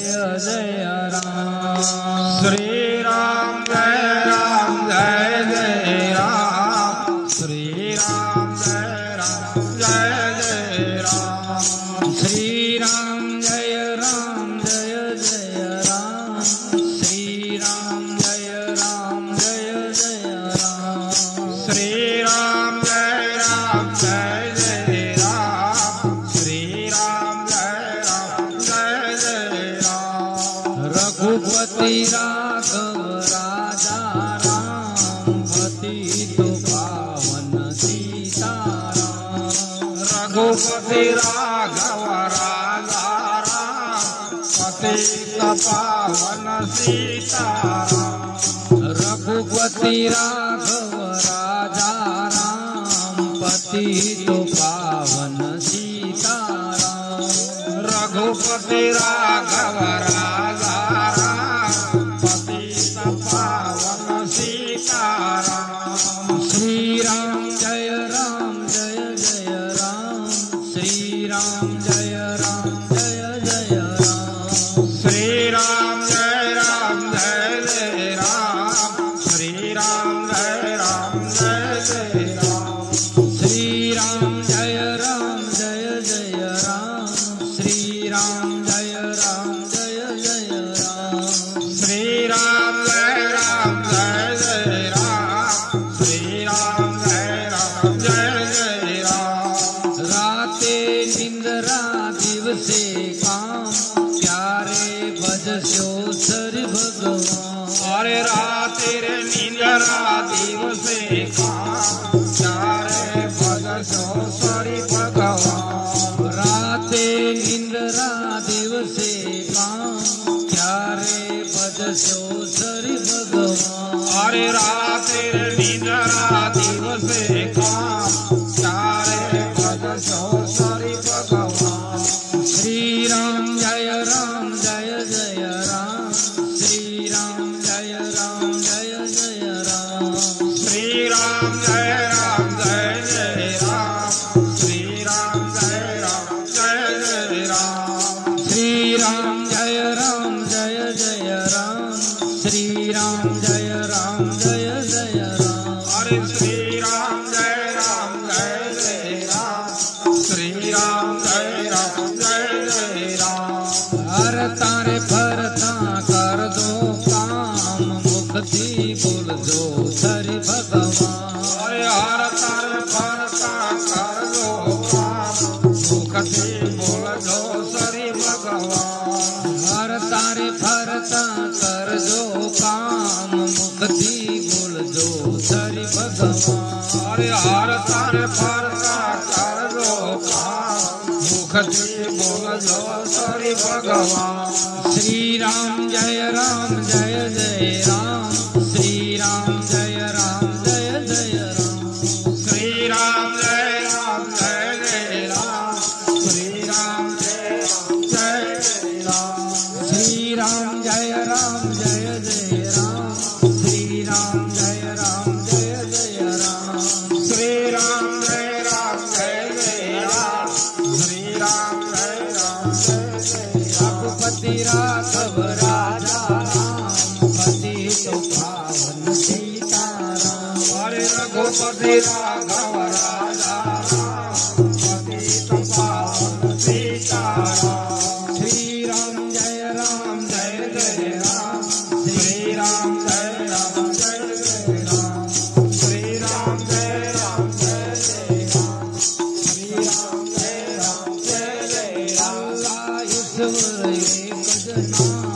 जय जय राम। श्री राम जय जय राम। श्री राम जय जय राम। श्री राम जय जय राम। श्री राम जय जय राम। श्री राम जय जय राम। श्री राम जय जय राम। रघुपति राघव राजा राम। पतित पावन सीताराम। रघुपति राघव राजा राम। पतित पावन सीताराम। रघुपति राघव राजा राम। पतित पावन सीताराम। रघुपति राघव राजा राम। पतित पावन सीताराम। श्री राम जय जय राम। श्री राम जय जय राम। श्री राम जय जय राम। श्री राम जय जय राम। श्री राम जय जय राम। श्री राम जय जय राम। श्री राम जय जय राम। श्री राम जय जय राम। राते निंद्रा दिवसे काम। प्यारे भजस्यो सरि भगवान। अरे रात्रि निंद्रा दिवसे काम। प्यारे भजसो सरि भगवान। राते निंद्रा दिवसे काम। प्यारे भजस्यो सरि भगवान। अरे रात्रि निंद्रा दिवसे काम। प्यारे भजसो सरि भगवान। श्री राम जय जय राम। श्री राम जय जय राम। श्री राम जय जय राम। श्री राम जय जय राम। श्री राम जय जय राम। श्री राम जय जय राम। अरे श्री राम जय जय राम। श्री राम जय जय राम। हर तारे भरता कर दो काम। मुक्ति बोल दो सरि भगवान। अरे हर तर भरता कर दो काम। मुक्ति बोल दो सरि भगवान। हर तारे भरता कर दो काम। मुक्ति बोल दो सरि भगवान। अरे हर तर भरता कर दो काम। मुक्ति बोल दो सरि भगवान। श्री राम जय जय राम। श्री राम जय जय राम। श्री राम जय जय राम। श्री राम जय जय राम। श्री राम जय जय राम। श्री राम जय जय राम। श्री राम जय जय राम। श्री राम जय जय राम। रघुपति राघव राजा राम। पतित पावन सीताराम। अरे रघुपति राघव राजा राम। पतित पावन सीताराम। श्री राम जय जय राम। श्री राम जय जय राम। श्री राम जय जय राम। श्री राम जय जय राम। अल्लाह ईश्वर एक जना।